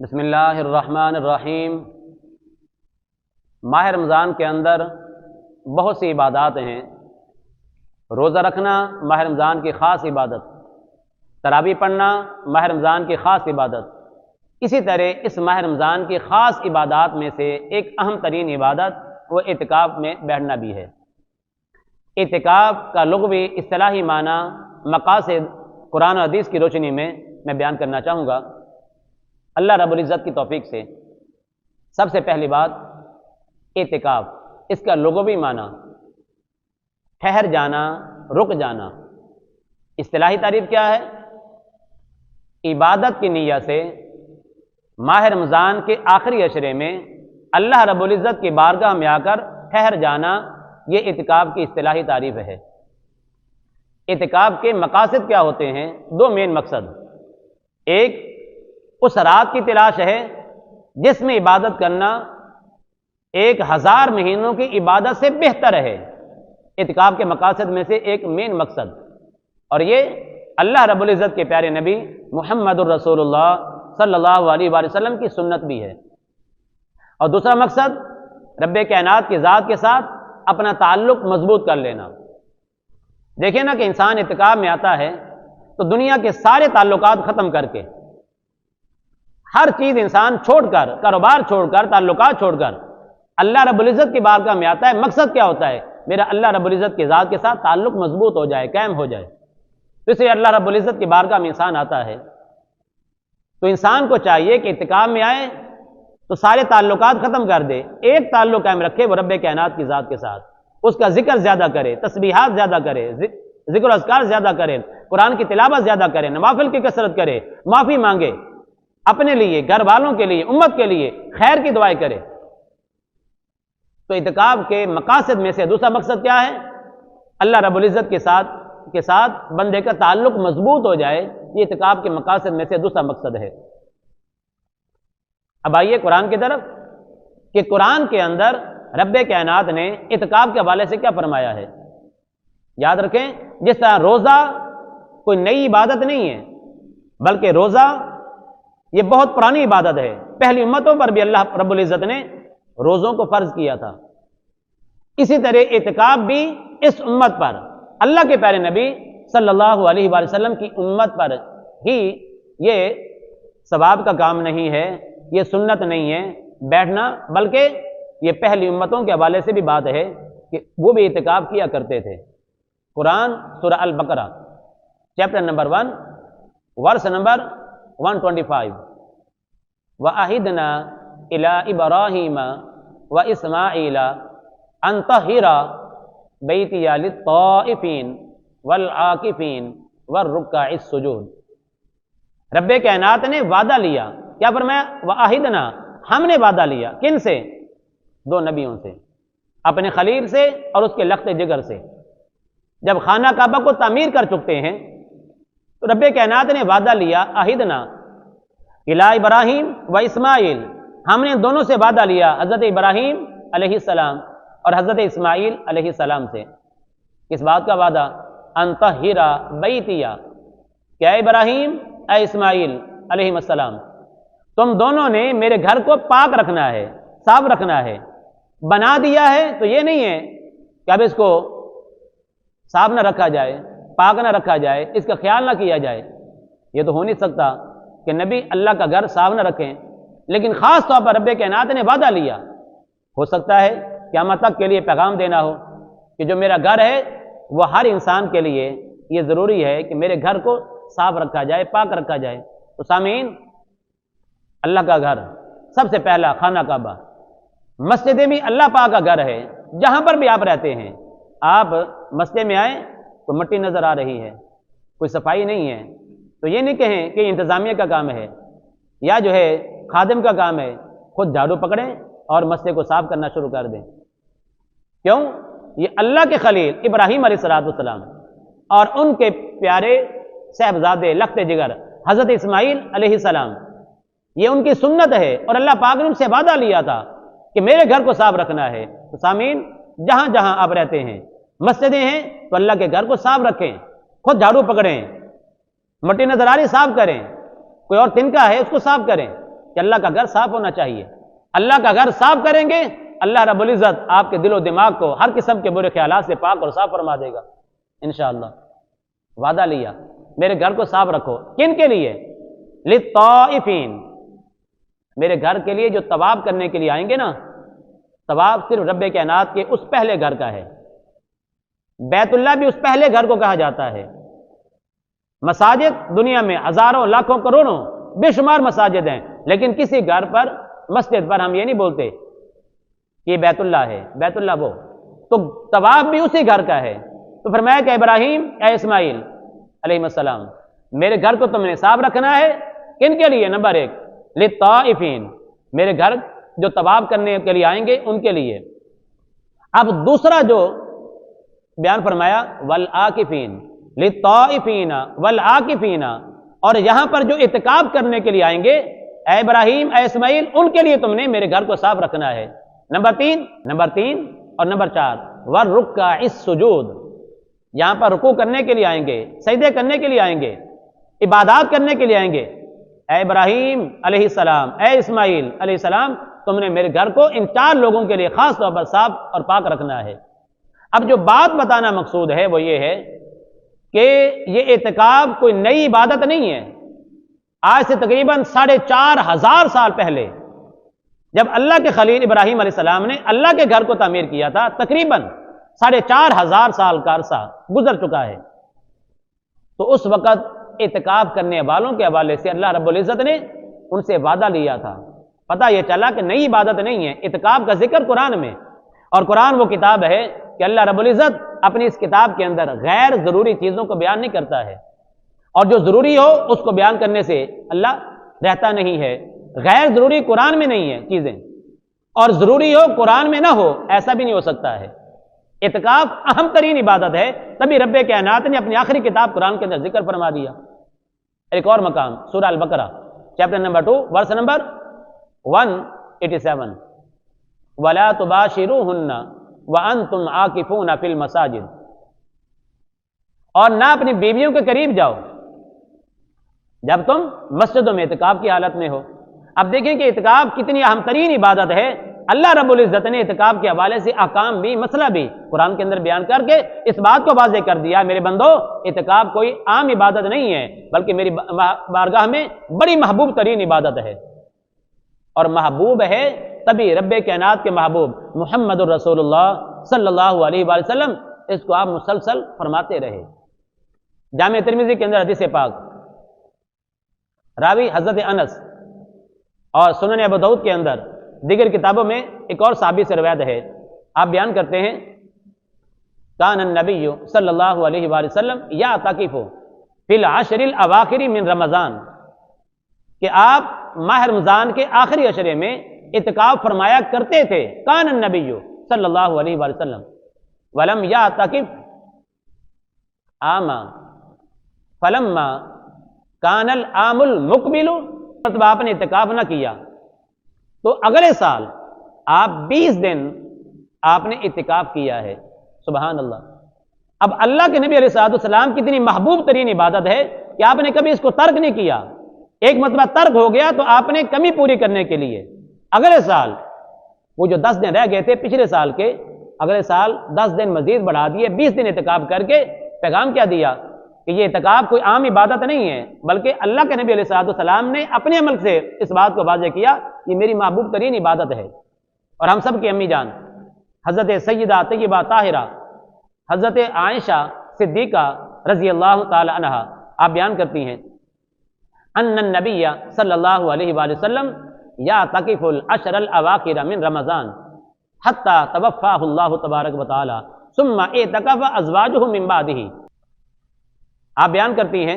بسم اللہ الرحمن الرحیم۔ ماہ رمضان کے اندر بہت سی عبادات ہیں۔ روزہ رکھنا ماہ رمضان کی خاص عبادت، تراویح پڑھنا ماہ رمضان کی خاص عبادت، اسی طرح اس ماہ رمضان کی خاص عبادات میں سے ایک اہم ترین عبادت وہ اعتکاف میں بیٹھنا بھی ہے۔ اعتکاف کا لغوی اصطلاحی معنی مقاصد قرآن و حدیث کی روشنی میں بیان کرنا چاہوں گا اللہ رب العزت کی توفیق سے۔ سب سے پہلی بات، اعتکاف اس کا لغوی معنی ٹھہر جانا، رک جانا۔ اصطلاحی تعریف کیا ہے؟ عبادت کی نیت سے ماہ رمضان کے آخری عشرے میں اللہ رب العزت کی بارگاہ میں آ کر ٹھہر جانا، یہ اعتکاف کی اصطلاحی تعریف ہے۔ اعتکاف کے مقاصد کیا ہوتے ہیں؟ دو مین مقصد۔ ایک، اس رات کی تلاش ہے جس میں عبادت کرنا 1000 مہینوں کی عبادت سے بہتر ہے۔ اعتکاف کے مقاصد میں سے ایک مین مقصد، اور یہ اللہ رب العزت کے پیارے نبی محمد الرسول اللہ صلی اللہ علیہ وآلہ وسلم کی سنت بھی ہے۔ اور دوسرا مقصد، رب کائنات کی ذات کے ساتھ اپنا تعلق مضبوط کر لینا۔ دیکھیں نا کہ انسان اعتکاف میں آتا ہے تو دنیا کے سارے تعلقات ختم کر کے، ہر چیز انسان چھوڑ کر، کاروبار چھوڑ کر، تعلقات چھوڑ کر اللہ رب العزت کی بارگاہ میں آتا ہے۔ مقصد کیا ہوتا ہے؟ میرا اللہ رب العزت کی ذات کے ساتھ تعلق مضبوط ہو جائے، قائم ہو جائے۔ تو اسے اللہ رب العزت کی بارگاہ میں انسان آتا ہے، تو انسان کو چاہیے کہ اعتکاف میں آئے تو سارے تعلقات ختم کر دے، ایک تعلق قائم رکھے، وہ رب کائنات کی ذات کے ساتھ۔ اس کا ذکر زیادہ کرے، تسبیحات زیادہ کرے، ذکر و اذکار زیادہ کرے، قرآن کی تلاوت زیادہ کرے، نوافل کی کثرت کرے، معافی مانگے اپنے لیے، گھر والوں کے لیے، امت کے لیے، خیر کی دعائیں کرے۔ تو اعتکاف کے مقاصد میں سے دوسرا مقصد کیا ہے؟ اللہ رب العزت کے ساتھ بندے کا تعلق مضبوط ہو جائے، یہ اعتکاف کے مقاصد میں سے دوسرا مقصد ہے۔ اب آئیے قرآن کی طرف، کہ قرآن کے اندر رب کائنات نے اعتکاف کے حوالے سے کیا فرمایا ہے۔ یاد رکھیں، جس طرح روزہ کوئی نئی عبادت نہیں ہے، بلکہ روزہ یہ بہت پرانی عبادت ہے۔ پہلی امتوں پر بھی اللہ رب العزت نے روزوں کو فرض کیا تھا، اسی طرح اعتکاف بھی اس امت پر، اللہ کے پیارے نبی صلی اللہ علیہ وآلہ وسلم کی امت پر ہی یہ ثواب کا کام نہیں ہے، یہ سنت نہیں ہے بیٹھنا، بلکہ یہ پہلی امتوں کے حوالے سے بھی بات ہے کہ وہ بھی اعتکاف کیا کرتے تھے۔ قرآن سورہ البقرہ چیپٹر نمبر 1 ورس نمبر 125، وَأَعِدْنَا إِلَىٰ إِبْرَاهِيمَ وَإِسْمَاعِيلَ أَن طَهِّرَ بَيْتِيَ لِلطَّائِفِينَ وَالْعَاكِفِينَ وَالرُّكَّعِ السُّجُودِ۔ رب کائنات نے وعدہ لیا، کیا فرمایا؟ وَأَعِدْنَا، ہم نے وعدہ لیا، کن سے؟ دو نبیوں سے، اپنے خلیل سے اور اس کے لخت جگر سے۔ جب خانہ کعبہ کو تعمیر کر چکتے ہیں تو رب کائنات نے وعدہ لیا، عہدنا الی ابراہیم و اسماعیل، ہم نے دونوں سے وعدہ لیا، حضرت ابراہیم علیہ السلام اور حضرت اسماعیل علیہ السلام سے۔ کس بات کا وعدہ؟ ان طہر بیتیہ، کہ اے ابراہیم، اے اسماعیل علیہ السلام، تم دونوں نے میرے گھر کو پاک رکھنا ہے، صاف رکھنا ہے۔ بنا دیا ہے تو یہ نہیں ہے کہ اب اس کو صاف نہ رکھا جائے، پاک نہ رکھا جائے، اس کا خیال نہ کیا جائے، یہ تو ہو نہیں سکتا کہ نبی اللہ کا گھر صاف نہ رکھیں۔ لیکن خاص طور پر رب کائنات نے وعدہ لیا، ہو سکتا ہے قیامت تک کے لیے پیغام دینا ہو کہ جو میرا گھر ہے وہ ہر انسان کے لیے یہ ضروری ہے کہ میرے گھر کو صاف رکھا جائے، پاک رکھا جائے۔ تو سامعین، اللہ کا گھر سب سے پہلا خانہ کعبہ، مسجدیں بھی اللہ پاک کا گھر ہے۔ جہاں پر بھی آپ رہتے ہیں، آپ مسجد میں آئیں تو مٹی نظر آ رہی ہے، کوئی صفائی نہیں ہے، تو یہ نہیں کہیں کہ انتظامیہ کا کام ہے یا جو ہے خادم کا کام ہے، خود جھاڑو پکڑیں اور مسجد کو صاف کرنا شروع کر دیں۔ کیوں؟ یہ اللہ کے خلیل ابراہیم علیہ السلام اور ان کے پیارے صاحبزادے لخت جگر حضرت اسماعیل علیہ السلام، یہ ان کی سنت ہے، اور اللہ پاک نے ان سے وعدہ لیا تھا کہ میرے گھر کو صاف رکھنا ہے۔ تو سامعین، جہاں جہاں آپ رہتے ہیں، مسجدیں ہیں تو اللہ کے گھر کو صاف رکھیں، خود جھاڑو پکڑیں، مٹی نظر آ رہی صاف کریں، کوئی اور تنکا ہے اس کو صاف کریں، کہ اللہ کا گھر صاف ہونا چاہیے. اللہ کا گھر صاف کریں گے، اللہ رب العزت آپ کے دل و دماغ کو ہر قسم کے برے خیالات سے پاک اور صاف فرما دے گا انشاءاللہ. وعدہ لیا میرے گھر کو صاف رکھو. کن کے لیے؟ للطائفین، میرے گھر کے لیے جو طواف کرنے کے لیے آئیں گے نا. طواف صرف رب کائنات کے اس پہلے گھر کا ہے. بیت اللہ بھی اس پہلے گھر کو کہا جاتا ہے. مساجد دنیا میں ہزاروں لاکھوں کروڑوں بے شمار مساجد ہیں، لیکن کسی گھر پر مسجد پر ہم یہ نہیں بولتے کہ یہ بیت اللہ ہے. بیت اللہ وہ تو طواف بھی اسی گھر کا ہے. تو فرمایا کہ ابراہیم اے اسماعیل علیہ السلام، میرے گھر کو تم نے صاف رکھنا ہے. کن کے لیے؟ نمبر 1 للطائفین، میرے گھر جو طواف کرنے کے لیے آئیں گے ان کے لیے. اب دوسرا جو بیان فرمایا والعاکفین، للطائفین والعاکفین، اور یہاں پر جو اعتکاف کرنے کے لیے آئیں گے اے ابراہیم اے اسماعیل ان کے لیے تم نے میرے گھر کو صاف رکھنا ہے. نمبر 3 اور نمبر 4 والرکع السجود، یہاں پر رکوع کرنے کے لیے آئیں گے، سجدے کرنے کے لیے آئیں گے، عبادات کرنے کے لیے آئیں گے. اے ابراہیم علیہ السلام اے اسماعیل علیہ السلام، تم نے میرے گھر کو ان 4 لوگوں کے لیے خاص طور پر صاف اور پاک رکھنا ہے. اب جو بات بتانا مقصود ہے وہ یہ ہے کہ یہ اعتکاف کوئی نئی عبادت نہیں ہے. آج سے تقریباً 4,500 سال پہلے جب اللہ کے خلیل ابراہیم علیہ السلام نے اللہ کے گھر کو تعمیر کیا تھا، تقریباً 4,500 سال کا عرصہ گزر چکا ہے. تو اس وقت اعتکاف کرنے والوں کے حوالے سے اللہ رب العزت نے ان سے وعدہ لیا تھا. پتہ یہ چلا کہ نئی عبادت نہیں ہے. اعتکاف کا ذکر قرآن میں، اور قرآن وہ کتاب ہے کہ اللہ رب العزت اپنی اس کتاب کے اندر غیر ضروری چیزوں کو بیان نہیں کرتا ہے، اور جو ضروری ہو اس کو بیان کرنے سے اللہ رہتا نہیں ہے. غیر ضروری قرآن میں نہیں ہے چیزیں، اور ضروری ہو قرآن میں نہ ہو ایسا بھی نہیں ہو سکتا ہے. اعتکاف اہم ترین عبادت ہے، تبھی رب کائنات نے اپنی آخری کتاب قرآن کے اندر ذکر فرما دیا. ایک اور مقام سورہ البقرہ چیپٹر نمبر 2 ورس نمبر 187 وَلَا تُبَاشِرُوهُنَّ وَأَنْتُمْ عَاكِفُونَ فِي الْمَسَاجِدِ، اور نہ اپنی بیویوں کے قریب جاؤ جب تم مسجدوں میں اعتکاف کی حالت میں ہو. اب دیکھیں کہ اعتکاف کتنی اہم ترین عبادت ہے. اللہ رب العزت نے اعتکاف کے حوالے سے احکام بھی، مسئلہ بھی قرآن کے اندر بیان کر کے اس بات کو واضح کر دیا، میرے بندو اعتکاف کوئی عام عبادت نہیں ہے، بلکہ میری بارگاہ میں بڑی محبوب ترین عبادت ہے. اور محبوب ہے تبھی رب کائنات کے محبوب محمد الرسول اللہ صلی اللہ علیہ وآلہ وسلم اس کو آپ مسلسل فرماتے رہے. جامع ترمذی کے اندر حدیث پاک، راوی حضرت انس، اور سنن ابو داؤد کے اندر دیگر کتابوں میں ایک اور صحابی سے روایت ہے. آپ بیان کرتے ہیں کان النبی صلی اللہ علیہ وآلہ وسلم یعتکف فی العشر الاواخر من رمضان، کہ آپ ماہ رمضان کے آخری عشرے میں اعتکاف فرمایا کرتے تھے. کان النبی صلی اللہ علیہ وآلہ وسلم ولم یعتکف عاما فلما کان العام المقبل، مطلب آپ نے اعتکاف نہ کیا تو اگلے سال آپ 20 دن آپ نے اعتکاف کیا ہے. سبحان اللہ. اب اللہ کے نبی علیہ الصلوۃ والسلام کی اتنی محبوب ترین عبادت ہے کہ آپ نے کبھی اس کو ترک نہیں کیا. ایک مرتبہ ترک ہو گیا تو آپ نے کمی پوری کرنے کے لیے اگلے سال وہ جو 10 دن رہ گئے تھے پچھلے سال کے، اگلے سال 10 دن مزید بڑھا دیے، 20 دن اعتکاف کر کے پیغام کیا دیا کہ یہ اعتکاف کوئی عام عبادت نہیں ہے، بلکہ اللہ کے نبی علیہ الصلوۃ والسلام نے اپنے عمل سے اس بات کو واضح کیا یہ میری محبوب ترین عبادت ہے. اور ہم سب کی امی جان حضرت سیدہ طیبہ طاہرہ حضرت عائشہ صدیقہ رضی اللہ تعالی عنہا آپ بیان کرتی ہیں ان النبی صلی اللہ علیہ وآلہ وسلم یعتکف العشر الاواخر من رمضان حتی توفاہ اللہ تبارک و تعالی ثم اعتکف ازواجہ من بعدہ. آپ بیان کرتی ہیں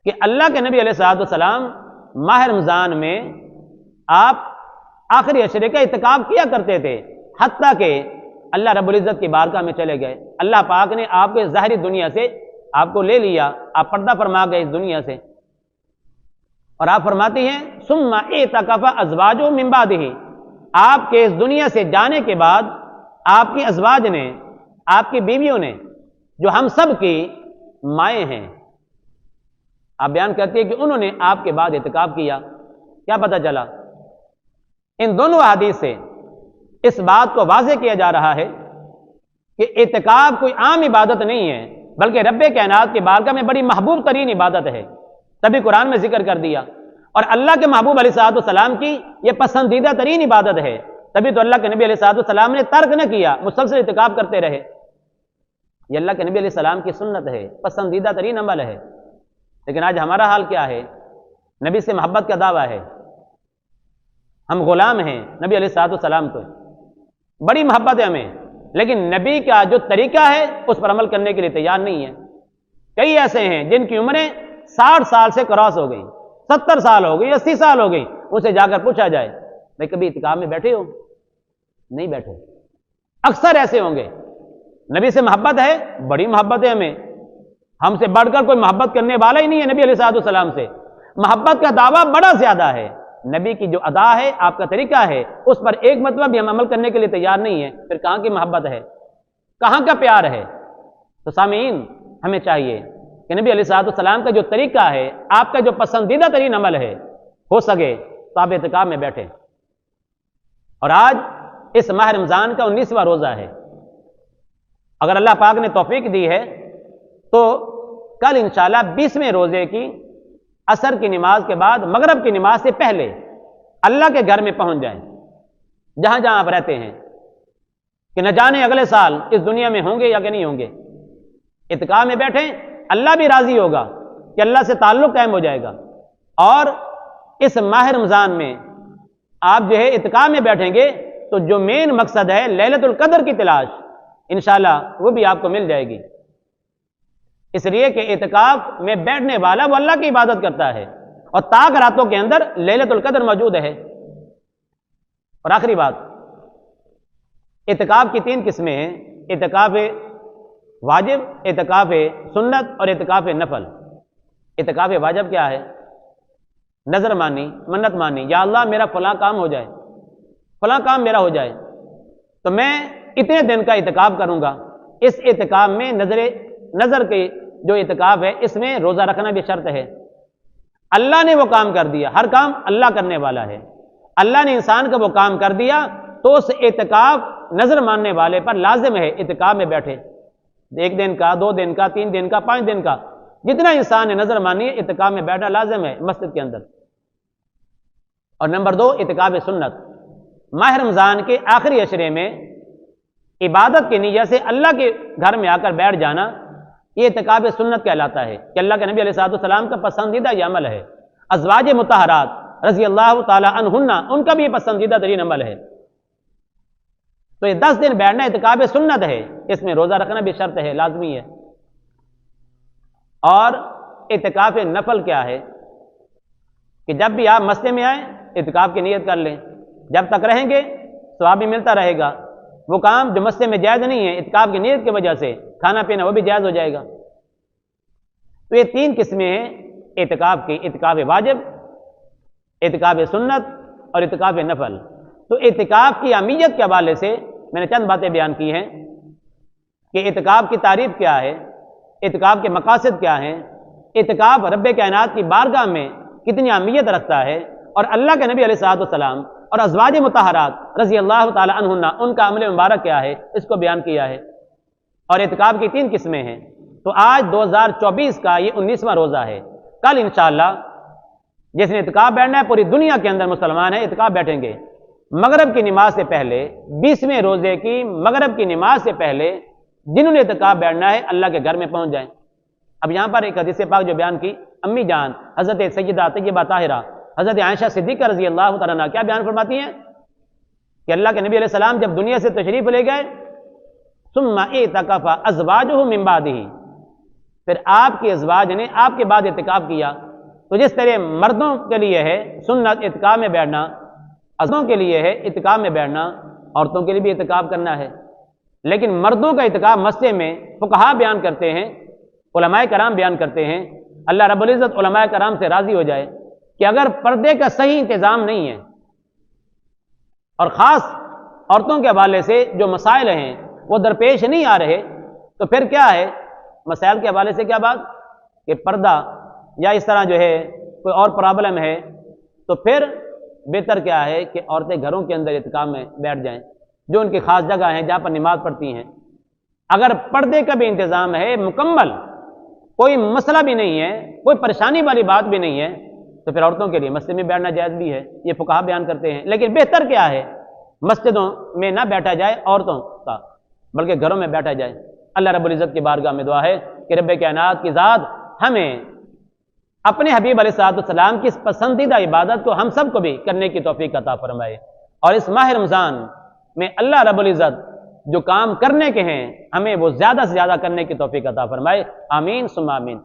کہ اللہ کے نبی علیہ الصلوۃ والسلام ماہ رمضان میں آپ آخری عشرے کا اعتکاف کیا کرتے تھے، حتیٰ کہ اللہ رب العزت کی بارگاہ میں چلے گئے. اللہ پاک نے آپ کے ظاہری دنیا سے آپ کو لے لیا، آپ پردہ فرما گئے اس دنیا سے، اور آپ فرماتی ہیں ثم اعتکف ازواجہ من بعدہ، آپ کے اس دنیا سے جانے کے بعد آپ کی ازواج نے، آپ کی بیویوں نے جو ہم سب کی مائیں ہیں، آپ بیان کرتی ہے کہ انہوں نے آپ کے بعد اعتکاف کیا. کیا پتہ چلا؟ ان دونوں احادیث سے اس بات کو واضح کیا جا رہا ہے کہ اعتکاف کوئی عام عبادت نہیں ہے، بلکہ رب کائنات کی بارگاہ میں بڑی محبوب ترین عبادت ہے۔ تبھی قرآن میں ذکر کر دیا، اور اللہ کے محبوب علیہ الصلوۃ والسلام کی یہ پسندیدہ ترین عبادت ہے، تبھی تو اللہ کے نبی علیہ الصلوۃ والسلام نے ترک نہ کیا، مسلسل اعتکاف کرتے رہے۔ یہ اللہ کے نبی علیہ السلام کی سنت ہے، پسندیدہ ترین عمل ہے۔ لیکن آج ہمارا حال کیا ہے؟ نبی سے محبت کا دعویٰ ہے، ہم غلام ہیں نبی علیہ الصلوۃ والسلام کو، بڑی محبت ہے ہمیں، لیکن نبی کا جو طریقہ ہے اس پر عمل کرنے کے لیے تیار نہیں ہے۔ کئی ایسے ہیں جن کی عمریں 60 سال سے کراس ہو گئی، 70 سال ہو گئی، 80 سال ہو گئی، اسے جا کر پوچھا جائے بھائی کبھی اعتکاف میں بیٹھے ہو؟ نہیں بیٹھے۔ اکثر ایسے ہوں گے، نبی سے محبت ہے، بڑی محبت ہے ہمیں، ہم سے بڑھ کر کوئی محبت کرنے والا ہی نہیں ہے نبی علیہ الصلوۃ والسلام سے، محبت کا دعویٰ بڑا زیادہ ہے، نبی کی جو ادا ہے، آپ کا طریقہ ہے، اس پر ایک مرتبہ بھی ہم عمل کرنے کے لیے تیار نہیں ہے، پھر کہاں کی محبت ہے، کہاں کا پیار ہے؟ تو سامعین، ہمیں چاہیے کہ نبی علیہ الصلوۃ والسلام کا جو طریقہ ہے، آپ کا جو پسندیدہ ترین عمل ہے، ہو سکے تو آپ اعتکاف میں بیٹھیں۔ اور آج اس ماہ رمضان کا 19واں روزہ ہے، اگر اللہ پاک نے توفیق دی ہے تو کل انشاءاللہ 20ویں روزے کی عصر کی نماز کے بعد مغرب کی نماز سے پہلے اللہ کے گھر میں پہنچ جائیں، جہاں جہاں آپ رہتے ہیں، کہ نہ جانے اگلے سال اس دنیا میں ہوں گے یا کہ نہیں ہوں گے۔ اعتکاف میں بیٹھیں، اللہ بھی راضی ہوگا کہ اللہ سے تعلق قائم ہو جائے گا، اور اس ماہ رمضان میں آپ جو ہے اعتکاف میں بیٹھیں گے تو جو مین مقصد ہے لیلۃ القدر کی تلاش، انشاءاللہ وہ بھی آپ کو مل جائے گی، اس لیے کہ اعتکاف میں بیٹھنے والا وہ اللہ کی عبادت کرتا ہے، اور تاک راتوں کے اندر لیلۃ القدر موجود ہے۔ اور آخری بات، اعتکاف کی 3 قسمیں ہیں، اعتکاف واجب، اعتکاف سنت اور اعتکاف نفل۔ اعتکاف واجب کیا ہے؟ نظر مانی، منت مانی، یا اللہ میرا فلاں کام ہو جائے، فلاں کام میرا ہو جائے تو میں اتنے دن کا اعتکاف کروں گا۔ اس اعتکاف میں نظر کے جو اعتکاف ہے اس میں روزہ رکھنا بھی شرط ہے۔ اللہ نے وہ کام کر دیا، ہر کام اللہ کرنے والا ہے، اللہ نے انسان کا وہ کام کر دیا تو اس اعتکاف نظر ماننے والے پر لازم ہے اعتکاف میں بیٹھے، 1 دن کا، 2 دن کا، 3 دن کا، 5 دن کا، جتنا انسان نے نظر مانی ہے اعتکاف میں بیٹھنا لازم ہے مسجد کے اندر۔ اور نمبر 2، اعتکاف سنت، ماہ رمضان کے آخری عشرے میں عبادت کی نیت سے اللہ کے گھر میں آ کر بیٹھ جانا، یہ اعتکاف سنت کہلاتا ہے کہ اللہ کے نبی علیہ الصلوۃ والسلام کا پسندیدہ یہ عمل ہے۔ ازواج مطہرات رضی اللہ تعالی عنہن، ان کا بھی یہ پسندیدہ ترین عمل ہے۔ تو یہ 10 دن بیٹھنا اعتکاف سنت ہے، اس میں روزہ رکھنا بھی شرط ہے، لازمی ہے۔ اور اعتکاف نفل کیا ہے؟ کہ جب بھی آپ مسجد میں آئیں اعتکاف کی نیت کر لیں، جب تک رہیں گے ثواب بھی ملتا رہے گا، وہ کام جو مسجد میں جائز نہیں ہے اعتکاف کی نیت کی وجہ سے کھانا پینا وہ بھی جائز ہو جائے گا۔ تو یہ 3 قسمیں ہیں اعتکاف کی، اعتکاف واجب، اعتکاف سنت اور اعتکاف نفل۔ تو اعتکاف کی اہمیت کے حوالے سے میں نے چند باتیں بیان کی ہیں کہ اعتکاف کی تعریف کیا ہے، اعتکاف کے مقاصد کیا ہیں، اعتکاف رب کائنات کی بارگاہ میں کتنی اہمیت رکھتا ہے، اور اللہ کے نبی علیہ الصلوۃ والسلام اور ازواج مطہرات رضی اللہ تعالی عنہن ان کا عمل مبارک کیا ہے، اس کو بیان کیا ہے۔ اور اعتکاف کی 3 قسمیں ہیں۔ تو آج 2024 کا یہ 19واں روزہ ہے، کل انشاءاللہ جس نے اعتکاف بیٹھنا ہے، پوری دنیا کے اندر مسلمان ہیں اعتکاف بیٹھیں گے، مغرب کی نماز سے پہلے، 20ویں روزے کی مغرب کی نماز سے پہلے جنہوں نے اعتکاف بیٹھنا ہے اللہ کے گھر میں پہنچ جائیں۔ اب یہاں پر ایک حدیث پاک جو بیان کی، امی جان حضرت سیدہ طیبہ طاہرہ حضرت عائشہ صدیقہ رضی اللہ تعالیٰ عنہا کیا بیان فرماتی ہیں کہ اللہ کے نبی علیہ السلام جب دنیا سے تشریف لے گئے، ثم اعتکف ازواجہ من بعدہ، پھر آپ کی ازواج نے آپ کے بعد اعتکاف کیا۔ تو جس طرح مردوں کے لیے ہے سنت اعتکاف میں بیٹھنا، عورتوں کے لیے ہے اعتکاف میں بیٹھنا، عورتوں کے لیے بھی اعتکاف کرنا ہے، لیکن مردوں کا اعتکاف مسجد میں فقہا بیان کرتے ہیں، علماء کرام بیان کرتے ہیں، اللہ رب العزت علماء کرام سے راضی ہو جائے کہ اگر پردے کا صحیح انتظام نہیں ہے، اور خاص عورتوں کے حوالے سے جو مسائل ہیں وہ درپیش نہیں آ رہے، تو پھر کیا ہے مسائل کے حوالے سے کیا بات کہ پردہ یا اس طرح جو ہے کوئی اور پرابلم ہے، تو پھر بہتر کیا ہے کہ عورتیں گھروں کے اندر اعتکاف میں بیٹھ جائیں، جو ان کی خاص جگہ ہیں جہاں پر نماز پڑھتی ہیں۔ اگر پردے کا بھی انتظام ہے مکمل، کوئی مسئلہ بھی نہیں ہے، کوئی پریشانی والی بات بھی نہیں ہے، تو پھر عورتوں کے لیے مسجد میں بیٹھنا جائز بھی ہے، یہ فقہا بیان کرتے ہیں۔ لیکن بہتر کیا ہے، مسجدوں میں نہ بیٹھا جائے عورتوں کا، بلکہ گھروں میں بیٹھا جائے۔ اللہ رب العزت کی بارگاہ میں دعا ہے کہ رب کائنات کی ذات ہمیں اپنے حبیب علیہ الصلوۃ والسلام کی اس پسندیدہ عبادت کو ہم سب کو بھی کرنے کی توفیق عطا فرمائے، اور اس ماہ رمضان میں اللہ رب العزت جو کام کرنے کے ہیں ہمیں وہ زیادہ سے زیادہ کرنے کی توفیق عطا فرمائے۔ آمین ثم آمین۔